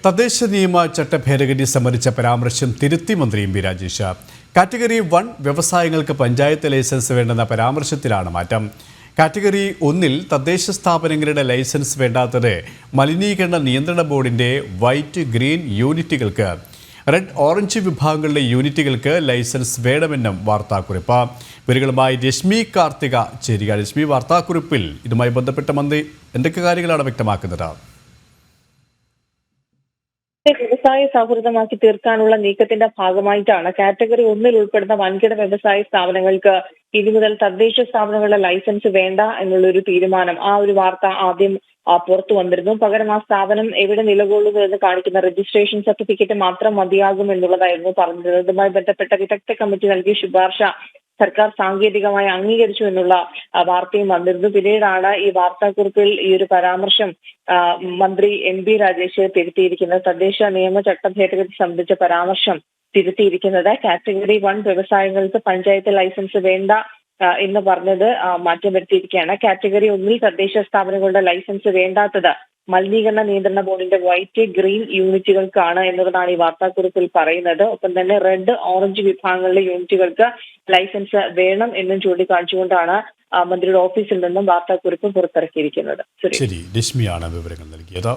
തദ്ദേശ നിയമ ചട്ട ഭേദഗതി സംബന്ധിച്ച പരാമർശം തിരുത്തി മന്ത്രി എം. രാജേഷ്. കാറ്റഗറി 1 വ്യവസായങ്ങൾക്ക് പഞ്ചായത്ത് ലൈസൻസ് വേണ്ടെന്ന പരാമർശത്തിലാണ് മാറ്റം. കാറ്റഗറി 1 തദ്ദേശ സ്ഥാപനങ്ങളുടെ ലൈസൻസ് വേണ്ടാത്തത് മലിനീകരണ നിയന്ത്രണ ബോർഡിന്റെ വൈറ്റ് ഗ്രീൻ യൂണിറ്റുകൾക്ക്, റെഡ് ഓറഞ്ച് വിഭാഗങ്ങളിലെ യൂണിറ്റുകൾക്ക് ലൈസൻസ് വേണമെന്നും വാർത്താക്കുറിപ്പ്. ഇവരുകളുമായി രശ്മി കാർത്തിക ചേരുക. രശ്മി, വാർത്താക്കുറിപ്പിൽ ഇതുമായി ബന്ധപ്പെട്ട മന്ത്രി എന്തൊക്കെ കാര്യങ്ങളാണ് വ്യക്തമാക്കുന്നത്? വ്യവസായ സൗഹൃദമാക്കി തീർക്കാനുള്ള നീക്കത്തിന്റെ ഭാഗമായിട്ടാണ് കാറ്റഗറി 1 ഉൾപ്പെടുന്ന വൻകിട വ്യവസായ സ്ഥാപനങ്ങൾക്ക് ഇനി മുതൽ തദ്ദേശ സ്ഥാപനങ്ങളുടെ ലൈസൻസ് വേണ്ട എന്നുള്ളൊരു തീരുമാനം. ആ ഒരു വാർത്ത ആദ്യം പുറത്തു വന്നിരുന്നു. പകരം ആ സ്ഥാപനം എവിടെ നിലകൊള്ളുന്നു എന്ന് കാണിക്കുന്ന രജിസ്ട്രേഷൻ സർട്ടിഫിക്കറ്റ് മാത്രം മതിയാകും എന്നുള്ളതായിരുന്നു പറഞ്ഞത്. ഇതുമായി ബന്ധപ്പെട്ട വിദഗ്ധ കമ്മിറ്റി നൽകിയ ശുപാർശ സർക്കാർ സാങ്കേതികമായി അംഗീകരിച്ചു എന്നുള്ള വാർത്തയും വന്നിരുന്നു. പിന്നീടാണ് ഈ വാർത്താക്കുറിപ്പിൽ ഈ ഒരു പരാമർശം മന്ത്രി എം. രാജേഷ് തിരുത്തിയിരിക്കുന്നത്. തദ്ദേശ നിയമ ചട്ട ഭേദഗതി സംബന്ധിച്ച പരാമർശം തിരുത്തിയിരിക്കുന്നത്. കാറ്റഗറി 1 വ്യവസായങ്ങൾക്ക് പഞ്ചായത്ത് ലൈസൻസ് വേണ്ട എന്ന് പറഞ്ഞത് മാറ്റം വരുത്തിയിരിക്കുകയാണ്. കാറ്റഗറി 1 തദ്ദേശ സ്ഥാപനങ്ങളുടെ ലൈസൻസ് വേണ്ടാത്തത് മലിനീകരണ നിയന്ത്രണ ബോർഡിന്റെ വൈറ്റ് ഗ്രീൻ യൂണിറ്റുകൾക്കാണ് എന്നുള്ളതാണ് ഈ വാർത്താക്കുറിപ്പിൽ പറയുന്നത്. ഒപ്പം തന്നെ റെഡ് ഓറഞ്ച് വിഭാഗങ്ങളിലെ യൂണിറ്റുകൾക്ക് ലൈസൻസ് വേണം എന്നും ചൂണ്ടിക്കാണിച്ചുകൊണ്ടാണ് മന്ത്രിയുടെ ഓഫീസിൽ നിന്നും വാർത്താക്കുറിപ്പ് പുറത്തിറക്കിയിരിക്കുന്നത്. ശരി, രശ്മിയാണ് വിവരങ്ങൾ നൽകിയത്.